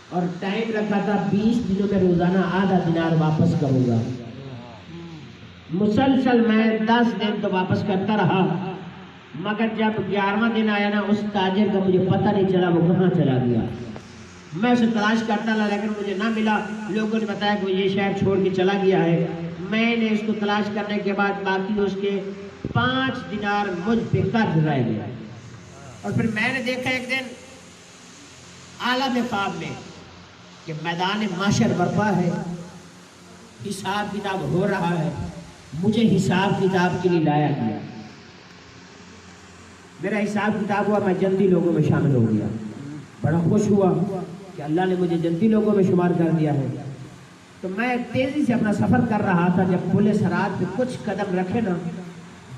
اور ٹائم رکھا تھا 20 دنوں میں روزانہ آدھا دینار واپس کروں گا، مسلسل میں 10 دن تو واپس کرتا رہا، مگر جب 11واں دن آیا نا اس تاجر کا مجھے پتہ نہیں چلا وہ کہاں چلا گیا، میں اسے تلاش کرتا رہا لیکن مجھے نہ ملا، لوگوں نے بتایا کہ وہ یہ شہر چھوڑ کے چلا گیا ہے۔ میں نے اس کو تلاش کرنے کے بعد باقی اس کے 5 دینار مجھ پہ قرض رہ گیا، اور پھر میں نے دیکھا ایک دن عالم خواب میں کہ میدان محشر برپا ہے، حساب کتاب ہو رہا ہے، مجھے حساب کتاب کے لیے لایا گیا، میرا حساب کتاب ہوا، میں جنتی لوگوں میں شامل ہو گیا، بڑا خوش ہوا کہ اللہ نے مجھے جنتی لوگوں میں شمار کر دیا ہے۔ تو میں تیزی سے اپنا سفر کر رہا تھا، جب پولیس رات پہ کچھ قدم رکھے نا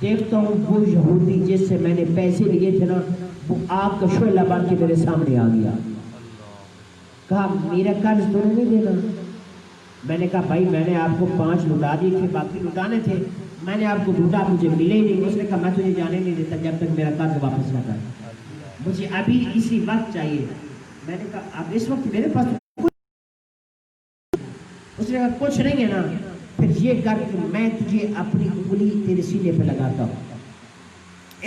دیکھتا ہوں وہ یہودی جس سے میں نے پیسے لیے تھے نا وہ آگ کا شعلہ بن کے میرے سامنے آ گیا، کہا میرا قرض تو نہیں دینا؟ میں نے کہا بھائی میں نے آپ کو 5 لٹا دیے تھے، باقی لٹانے تھے، میں نے آپ کو ڈھونڈا مجھے ملے ہی نہیں۔ اس نے کہا میں تجھے جانے نہیں دیتا جب تک میرا قرض واپس نہ کر، مجھے ابھی اسی وقت چاہیے۔ میں نے کہا اب اس وقت میرے پاس اس نے کہا کچھ نہیں ہے نا، پھر یہ کر کہ میں تجھے اپنی انگلی تیرے سینے پہ لگاتا ہوں،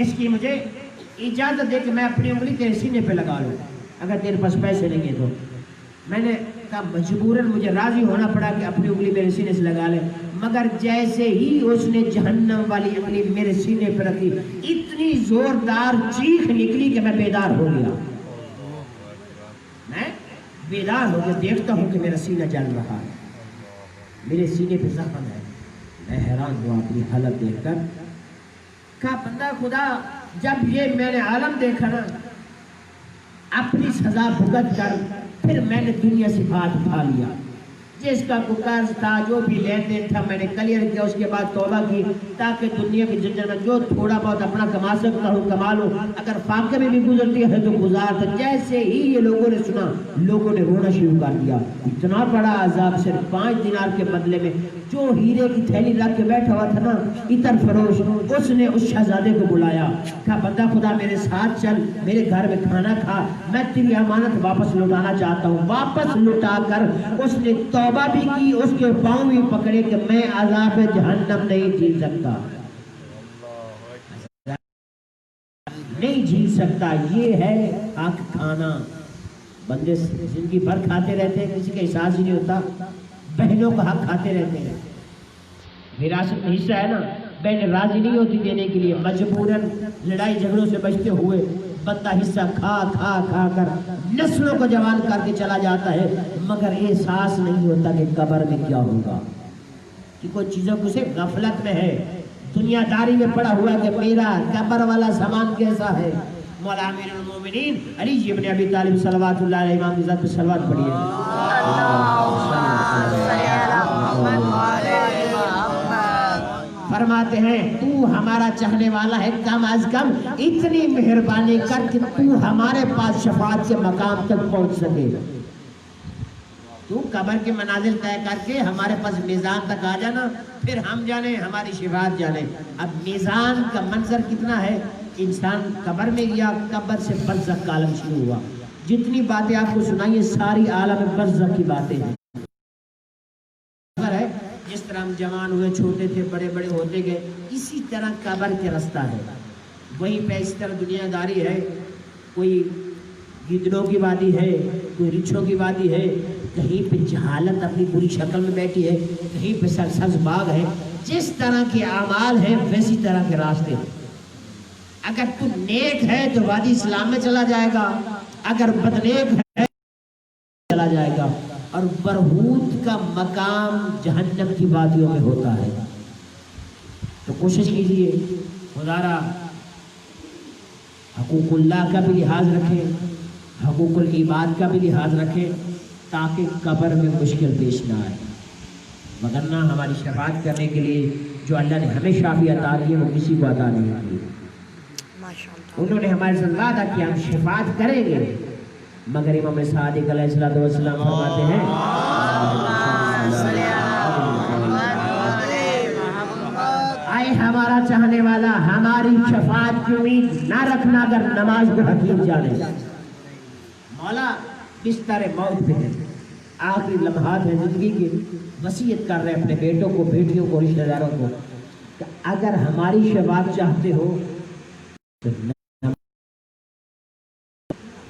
اس کی مجھے اجازت دے کہ میں اپنی انگلی تیرے سینے پہ لگا لوں اگر تیرے پاس پیسے نہیں ہیں تو۔ میں نے کہا مجبوراً مجھے راضی ہونا پڑا کہ اپنی انگلی میرے سینے سے لگا لے، مگر جیسے ہی اس نے جہنم والی انگلی میرے سینے پہ رکھی اتنی زوردار چیخ نکلی کہ میں بیدار ہو گیا، میں بیدار ہو کے دیکھتا ہوں کہ میرا سینہ جل رہا ہے، میرے سینے پہ زخم ہے۔ میں حیران ہوا اپنی حالت دیکھ کر، کہا بندہ خدا جب یہ میں نے عالم دیکھا نا اپنی سزا بھگت کر پھر میں نے دنیا سے ہاتھ اٹھا لیا، جس کا کوئی قرض تھا جو بھی لین دین تھا میں نے کلیئر کیا، اس کے بعد توبہ کی تاکہ دنیا کے جنجر میں جو تھوڑا بہت اپنا کما سکتا ہوں کما لوں، اگر فاقے میں بھی گزرتی ہے تو گزار۔ جیسے ہی یہ لوگوں نے سنا لوگوں نے رونا شروع کر دیا، اتنا بڑا عذاب صرف 5 دینار کے بدلے میں۔ جو ہیرے کی تھیلی رکھ کے بیٹھا ہوا تھا نا عطر فروش، اس نے اس شہزادے کو بلایا، کہا بندہ خدا میرے ساتھ چل، میرے گھر میں کھانا کھا، میں تیری امانت واپس لوٹانا چاہتا ہوں۔ واپس لوٹا کر اس نے توبہ بھی کی، اس کے پاؤں بھی پکڑے کہ میں عذاب جہنم نہیں جھیل سکتا، نہیں جھیل سکتا۔ یہ ہے حق کھانا، بندے زندگی بھر کھاتے رہتے ہیں، کسی کا احساس ہی نہیں ہوتا، بہنوں کا حق کھاتے رہتے ہیں، وراثت میں حصہ ہے نا، بہن راضی نہیں ہوتی دینے کے لیے، مجبوراً لڑائی جھگڑوں سے بچتے ہوئے بندہ حصہ کھا کھا کھا کر نسلوں کو جوان کر کے چلا جاتا ہے، مگر احساس نہیں ہوتا کہ قبر میں کیا ہوگا، کہ کوئی چیزوں کو صرف غفلت میں ہے، دنیا داری میں پڑا ہوا کہ میرا قبر والا سامان کیسا ہے۔ مولا امیر المومنین علی ابن ابی طالب صلوات اللہ علیہ امام کی ذات پہ صلوات پڑھیے۔ فرماتے ہیں تو ہمارا چاہنے والا ہے، کم از کم اتنی مہربانی کر کہ تو ہمارے پاس شفاعت کے مقام تک پہنچ سکے، تو قبر کے منازل طے کر کے ہمارے پاس میزان تک آ جانا، پھر ہم جانے ہماری شفاعت جانے۔ اب میزان کا منظر کتنا ہے، انسان قبر میں گیا، قبر سے برزخ کا عالم شروع ہوا، جتنی باتیں آپ کو سنائیے ساری عالم برزخ کی باتیں ہیں۔ جس طرح ہم جوان ہوئے چھوٹے تھے بڑے بڑے ہوتے گئے، اسی طرح قبر کے رستہ ہے، وہیں پہ اس طرح دنیا داری ہے، کوئی گدڑوں کی وادی ہے، کوئی رچھوں کی وادی ہے، کہیں پہ جہالت اپنی پوری شکل میں بیٹھی ہے، کہیں پہ سرسبز باغ ہے۔ جس طرح کے اعمال ہیں ویسی طرح کے راستے ہیں۔ اگر تو نیک ہے تو وادی اسلام میں چلا جائے گا، اگر بدنیک ہے چلا جائے گا، اور برہوت کا مقام جہنم کی وادیوں میں ہوتا ہے۔ تو کوشش کیجئے خدارا حقوق اللہ کا بھی لحاظ رکھیں، حقوق العباد کا بھی لحاظ رکھیں، تاکہ قبر میں مشکل پیش نہ آئے، وگرنہ ہماری شفاعت کرنے کے لیے جو اللہ نے ہمیں شافی عطا کی ہے وہ کسی کو عطا نہیں کی۔ انہوں نے ہمارے سے وعدہ کیا ہم شفاعت کریں گے، مگر امام صادق علیہ السلام فرماتے ہیں آئے ہمارا چاہنے والا ہماری شفاعت کی امید نہ رکھنا اگر نماز کو حکیم جانے۔ مولا بستر موت پہ ہے، آخری لمحات ہیں زندگی کی، وصیت کر رہے ہیں اپنے بیٹوں کو، بیٹیوں کو، رشتہ داروں کو کہ اگر ہماری شفاعت چاہتے ہو تو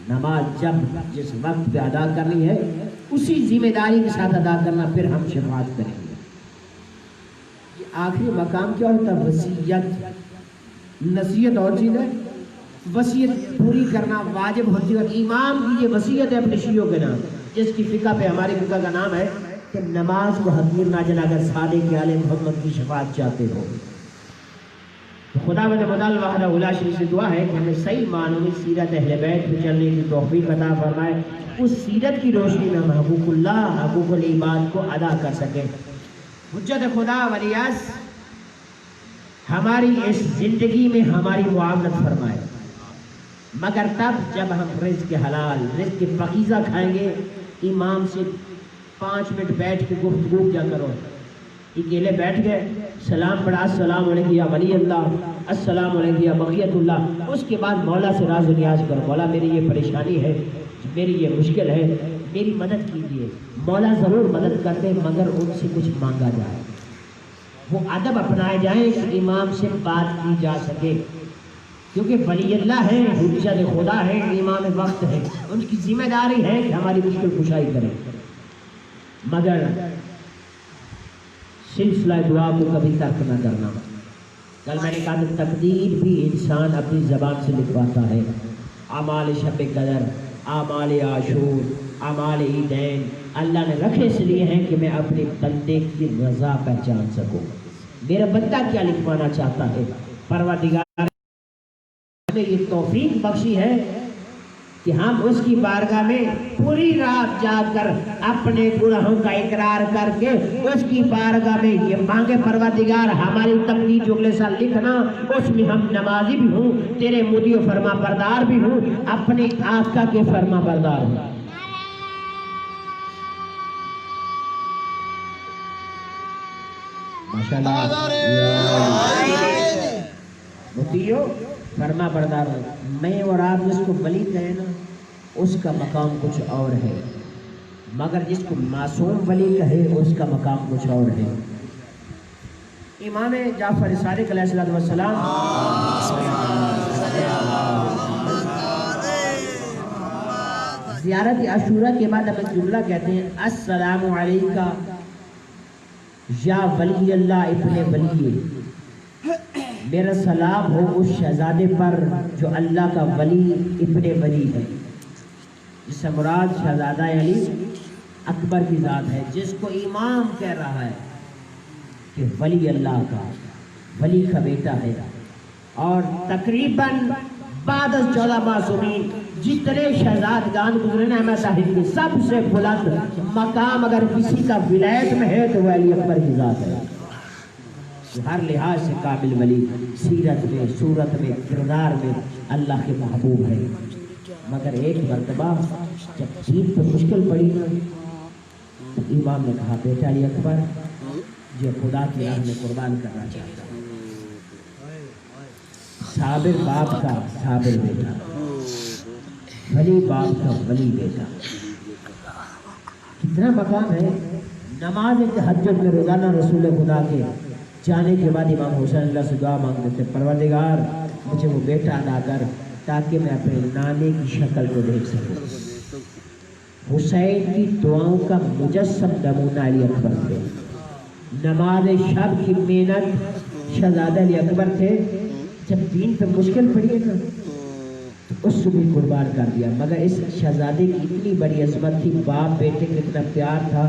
نماز جب جس وقت پہ ادا کرنی ہے اسی ذمہ داری کے ساتھ ادا کرنا، پھر ہم شفاعت کریں گے۔ یہ آخری مقام کیا ہوتا ہے؟ وصیت، نصیحت اور چیز ہے، وصیت پوری کرنا واجب ہوتی ہے۔ امام کی یہ وصیت ہے اپنے شیعوں کے نام، جس کی فقہ پہ ہماری فقہ کا نام ہے کہ نماز کو حقیر نہ جلا کر صادق آل محمد کی شفاعت چاہتے ہو تو خدا متعال وحدہ لا شریک سے دعا ہے کہ ہمیں صحیح معنوں میں سیرت اہل بیت پہ چلنے کی توفیق عطا فرمائے، اس سیرت کی روشنی میں ہم حقوق اللہ، حقوق العباد کو ادا کر سکیں۔ حجت خدا ولیاس ہماری اس زندگی میں ہماری معاملت فرمائے، مگر تب جب ہم رزق حلال، رزق پاکیزہ کھائیں گے۔ امام سے 5 منٹ بیٹھ کے گفتگو کیا کرو، اکیلے بیٹھ گئے، سلام پڑھا، السلام علیکم یا ولی اللہ، السلام علیکم یا بقیت اللہ، اس کے بعد مولا سے راز و نیاز کرو، مولا میری یہ پریشانی ہے، میری یہ مشکل ہے، میری مدد کیجیے۔ مولا ضرور مدد کرتے مگر ان سے کچھ مانگا جائے، وہ ادب اپنائے جائیں کہ امام سے بات کی جا سکے، کیونکہ ولی اللہ ہے، حجت خدا ہے، امام وقت ہے، ان کی ذمہ داری ہے کہ ہماری مشکل کشائی کریں، مگر سلسلہ دعا کو کبھی ترک نہ کرنا۔ کل میں نے کہا کہ تقدیر بھی انسان اپنی زبان سے لکھواتا ہے۔ اعمال شب قدر، اعمال عاشور، اعمال عیدین اللہ نے رکھے اس لیے ہیں کہ میں اپنے بندے کی رضا پہچان سکوں، میرا بندہ کیا لکھوانا چاہتا ہے۔ پروردگار نے یہ توفیق بخشی ہے کہ ہم اس کی بارگاہ میں پوری رات جاگ کر اپنے گناہوں کا اقرار کر کے اس کی بارگاہ میں یہ مانگے، پروردگار ہماری تقدیر جو اگلے سال لکھنا، اس میں ہم نمازی بھی ہوں، تیرے مدی و فرما بردار بھی ہوں، اپنے آقا کے فرما بردار ہوں۔ ماشاءاللہ مدیو فرما بردار ہوں میں، اور آپ جس کو ولی کہے نا اس کا مقام کچھ اور ہے، مگر جس کو معصوم ولی کہے اس کا مقام کچھ اور ہے۔ امام جعفر صادق علیہ السلام زیارت عاشورہ کے بعد اب جملہ کہتے ہیں، السلام علیکہ یا ولی اللہ ابن ولی، میرا سلام ہو اس شہزادے پر جو اللہ کا ولی ابن ولی ہے، جس سے مراد شہزادہ علی اکبر کی ذات ہے، جس کو امام کہہ رہا ہے کہ ولی اللہ کا، ولی کا بیٹا ہے۔ اور تقریباً بعد از 14 معصومین جتنے شہزادگان گزرے نا احمد صاحب کی، سب سے بلند مقام اگر کسی کا ولایت میں ہے تو وہ علی اکبر کی ذات ہے، ہر لحاظ سے قابل ولی، سیرت میں، صورت میں، کردار میں اللہ کے محبوب ہے۔ مگر ایک مرتبہ جب دین پہ مشکل پڑی نا تو امام نے کہا بیٹا علی اکبر جو خدا کی راہ میں قربان کرنا چاہتا ہے، صابر باپ کا صابر بیٹا، ولی باپ کا ولی بیٹا، کتنا مقام ہے۔ نماز تہجد میں روزانہ رسول خدا کے جانے کے بعد امام حسین اللہ سے دعا مانگتے تھے، پروردگار مجھے وہ بیٹا ادا کر تاکہ میں اپنے نانے کی شکل کو دیکھ سکوں۔ حسین کی دعاؤں کا مجسم نمونہ علی اکبر تھے۔ نماز شب کی محنت شہزادہ علی اکبر تھے، جب دین پہ مشکل پڑی ہے نا تو اس کو بھی قربان کر دیا۔ مگر اس شہزادے کی اتنی بڑی عظمت تھی، باپ بیٹے کا اتنا پیار تھا،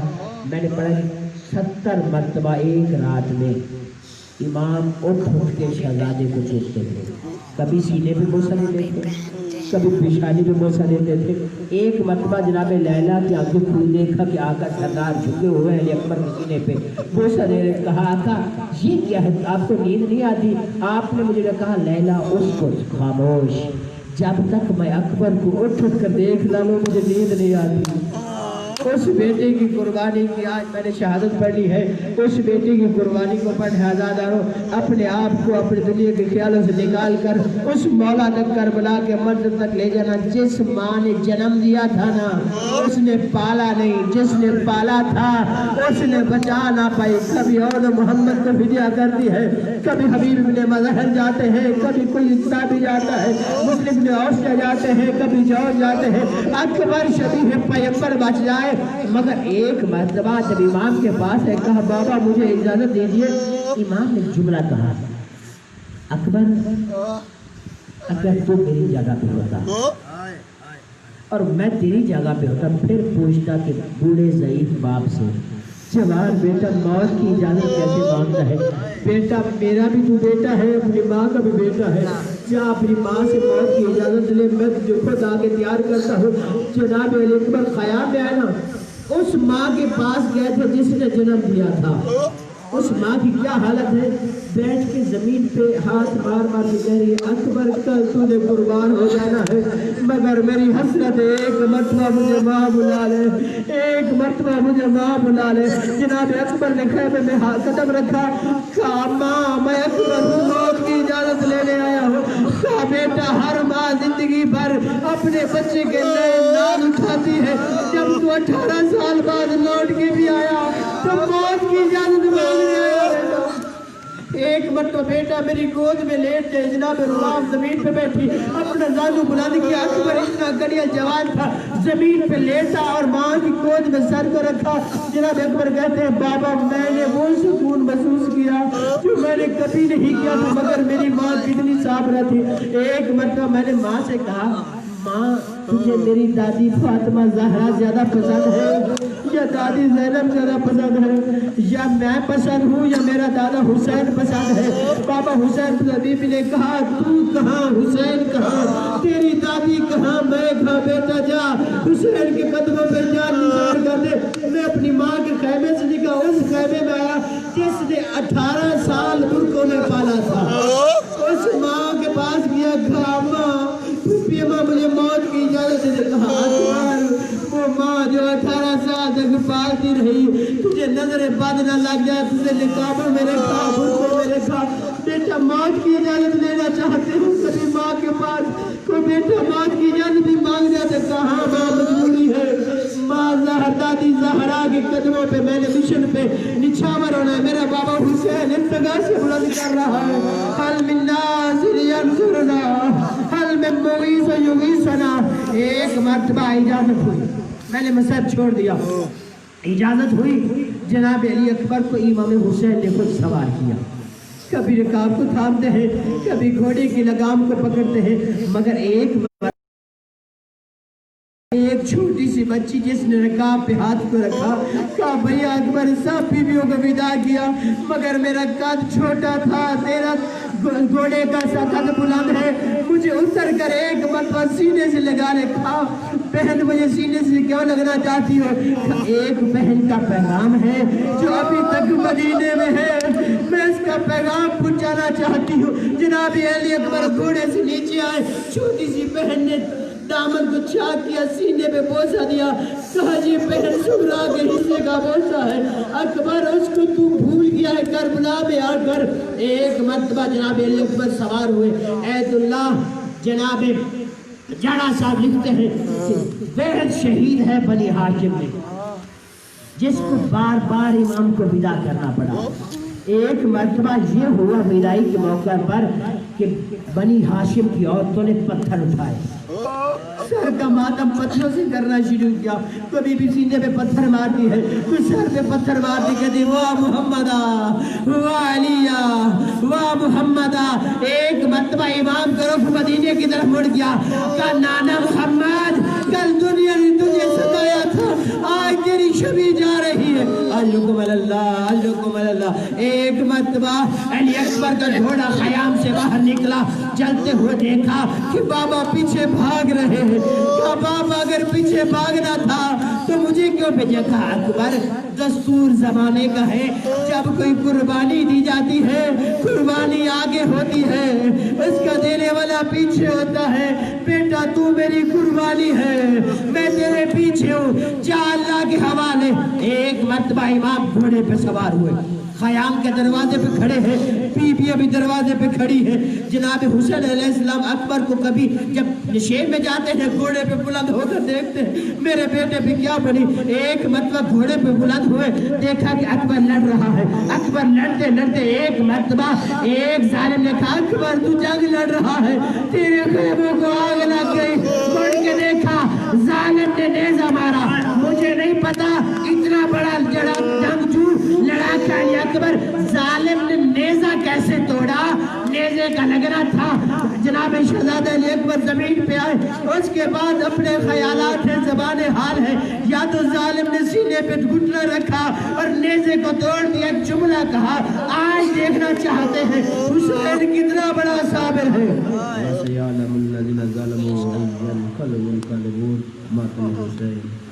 میں نے پڑھا کہ 70 مرتبہ ایک رات میں امام اٹھ کے شہزادے کو چوستے تھے، کبھی سینے پہ بوسہ دیتے تھے، کبھی پیشانی پہ بوسہ دیتے تھے۔ ایک مرتبہ جناب لیلا کی آنکھوں کھول دیکھا کہ آقا سردار جھکے ہوئے علی اکبر کے سینے پہ بوسہ دے رہے، کہا آقا یہ کیا ہے، آپ کو نیند نہیں آتی؟ آپ نے مجھے کہا لیلا اسکت، خاموش، جب تک میں اکبر کو اٹھ کر دیکھ نہ لوں مجھے نیند نہیں آتی۔ اس بیٹے کی قربانی کی آج میں نے شہادت پڑھی ہے، اس بیٹے کی قربانی کو پڑھے آزادارو، اپنے آپ کو اپنی دنیا کے خیالوں سے نکال کر اس مولا تک کربلا کے منزل تک لے جانا۔ جس ماں نے جنم دیا تھا نا اس نے پالا نہیں، جس نے پالا تھا اس نے بچا نہ پائی۔ کبھی اول محمد کو فدیہ کرتی ہے، کبھی حبیب ابن مظہر جاتے ہیں، کبھی کوئی صحابی جاتا ہے، مسلم ابن اوسیہ جاتے ہیں، کبھی جوز جاتے ہیں، اکبر شبیہ پیغمبر بچ جائے۔ مگر ایک مرتبہ جب امام کے پاس ہے، کہا بابا مجھے اجازت دیجئے، امام نے جملہ کہا اکبر اگر تو میری جگہ پہ ہوتا اور میں تیری جگہ پہ ہوتا پھر پوچھتا کہ بوڑھے ضعیف باپ سے جوان بیٹا موت کی اجازت کیسے مانگتا ہے؟ بیٹا میرا بھی تو بیٹا ہے، اپنی ماں کا بھی بیٹا ہے، جا اپنی ماں سے موت کی اجازت لے، میں تجھے خود آگے تیار کرتا ہوں۔ جناب علی اکبر خیال میں آیا نا، اس ماں کے پاس گئے تھے جس نے جنم دیا تھا، اس ماں کی کیا حالت ہے، بیٹھ کے زمین پہ ہاتھ مار مار کے کہہ رہی ہے اکبر کل تو نے قربان ہو جانا ہے، مگر میری حسرت ہے، ایک مرتبہ مجھے ماں بلا لے، ایک مرتبہ مجھے ماں بلا لے۔ جناب اکبر نے خیمے میں قدم رکھا، کہا ماں میں اکبر ہوں، موت کی اجازت لینے آیا ہوں۔ کہا بیٹا ہر ماں زندگی بھر اپنے بچے کے نئے نام اٹھاتی ہے، جب تو 18 سال بعد لوٹ کے بھی آیا تو موت کی اجازت مانگنے آیا بیٹا۔ ایک مرتبہ بیٹا میری گود میں لیٹ گئے، جناب رباب زمین پہ بیٹھی، اپنا زانو بلند کیا، اکبر اتنا گڑیا جوان تھا، زمین پہ لیٹا اور ماں کی گود میں سر کو رکھا۔ جناب اکبر کہتے ہیں بابا میں نے وہ سکون محسوس کیا جو میں نے کبھی نہیں کیا تھا، مگر میری ماں کتنی صابرہ تھی۔ ایک مرتبہ میں نے ماں سے کہا ماں تجھے میری دادی فاطمہ زہرا زیادہ پسند ہے یا دادی زینب زیادہ پسند ہے، یا میں پسند ہوں یا میرا دادا حسین پسند ہے؟ بابا حسین بی نے کہا تو کہاں حسین کہاں، تیری دادی کہاں میں کہاں، بیٹا جا حسین کے قدموں پہ جان نثار کر دے۔ میں اپنی ماں کے خیمے سے نکلا، اس خیمے میں آیا جس نے 18 سال برکوں میں پالا تھا، اس ماں کے پاس گیا، کہا ماں ماں مجھے موت کی اجازت دے۔ کہا اکبر وہ ماں جو 18 سال تک پالتی رہی، تجھے نظر بد نہ لگ جائے، تجھے نقابوں میں رکھا، برقعوں میں رکھا، بیٹا موت کی اجازت لینا چاہتے ہو؟ کبھی ماں کے پاس کوئی بیٹا موت کی اجازت بھی مانگ جاتے، کہاں ماں مجبوری ہے، ماں دادی زہرا کے قدموں پہ میں نے مشن پہ نچھاور ہونا ہے، میرا بابا حسین ارتقا سے بلند کر رہا ہے، حل من ناصر ینصرنا حل من مغیث یغیثنا۔ ایک مرتبہ اجازت ہوئی، میں نے مصحف چھوڑ دیا، اجازت ہوئی، جناب علی اکبر کو امام حسین نے خود سوار کیا، کبھی رکاب کو تھامتے ہیں، کبھی گھوڑے کی لگام کو پکڑتے ہیں، مگر ایک چھوٹی سی بچی جس نے رکاب پہ ہاتھ کو رکھا، کہا بھئی اکبر سب بیویوں کو ودا کیا مگر میرا قد چھوٹا تھا، تیرا گھوڑے کا سا قد بلند ہے، مجھے اتر کر ایک مرتبہ سینے سے لگا لے۔ کہا بہن مجھے سینے سے کیوں لگنا چاہتی ہو؟ ایک بہن کا پیغام ہے جو ابھی تک مدینے میں ہے، میں اس کا پیغام پہنچانا چاہتی ہوں۔ جناب علی اکبر گھوڑے سے نیچے آئے، چھوٹی سی بہن نے دامن کو چھاک کیا، سینے پہ بوسہ دیا، کہا جی بہن سغرا کے حصے کا بوسہ ہے، اکبر اس کو تو بھول گیا ہے کربلا میں آ کر۔ ایک مرتبہ جناب علی اکبر سوار ہوئے، عید اللہ جناب جڑا صاحب لکھتے ہیں کہ واحد شہید ہے بنی ہاشم میں جس کو بار بار امام کو ودا کرنا پڑا، ایک مرتبہ یہ ہوا بدائی کے موقع پر کہ بنی ہاشم کی عورتوں نے پتھر اٹھائے، سر کا ماتم پتھروں سے کرنا شروع کیا، کبھی بھی سینے پہ پتھر مارتی ہے، کوئی سر پہ پتھر مارتی، کہتی واہ محمدہ واہ علیہ واہ محمدہ۔ ایک مرتبہ امام کا رخ مدینے کی طرف مڑ گیا، کہا نانا محمد کل دنیا نے تجھے ستایا تھا، آج تیری شبی جا رہی ہے، علکم اللہ علکم اللہ۔ ایک مرتبہ علی اکبر کا گھوڑا خیام سے باہر نکلا، چلتے ہوئے دیکھا کہ بابا پیچھے بھاگ رہے ہیں، کہا بابا اگر پیچھے بھاگنا تھا تو مجھے کیوں بھیجا؟ کہا اکبر دستور زمانے کا ہے، جب کوئی قربانی دی جاتی ہے قربانی آگے ہوتی ہے، اس کا دینے والا پیچھے ہوتا ہے، بیٹا تو میری قربانی ہے، میں تیرے پیچھے ہوں، جا اللہ کے حوالے۔ ایک مرتبہ امام گھوڑے پہ سوار ہوئے، خیام کے دروازے پہ کھڑے ہیں، بی بی ابھی دروازے پہ کھڑی ہے، جناب حسین علیہ السلام اکبر کو کبھی جب نشیب میں جاتے ہیں گھوڑے پہ بلند ہو کر دیکھتے ہیں میرے بیٹے پہ کیا بنی۔ ایک مرتبہ گھوڑے پہ بلند ہوئے، دیکھا کہ اکبر لڑ رہا ہے، اکبر لڑتے لڑتے ایک مرتبہ ایک ظالم نے کہا اکبر تو جنگ لڑ رہا ہے، تیرے خیموں کو آگ لگ گئی، مڑ کے دیکھا ظالم نے نیزہ مارا، مجھے نہیں پتا اتنا بڑا جنگجو لڑاکا علی اکبر، ظالم نے نیزہ کیسے توڑا؟ نیزے کا لگنا تھا۔ جناب شہزادہ علی اکبر زمین پہ آئے، اس کے بعد اپنے خیالات ہیں، زبان حال ہے، یا تو ظالم نے سینے پہ گھٹنا رکھا اور نیزے کو توڑ دیا، ایک جملہ کہا آج دیکھنا چاہتے ہیں حسین کتنا بڑا صابر ہے۔ وَسَيَعْلَمُ الَّذِينَ ظَلَمُوا أَيَّ الْقَلْبِ يَنقَلِبُونَ مَا كَانَ حُسَيْنٌ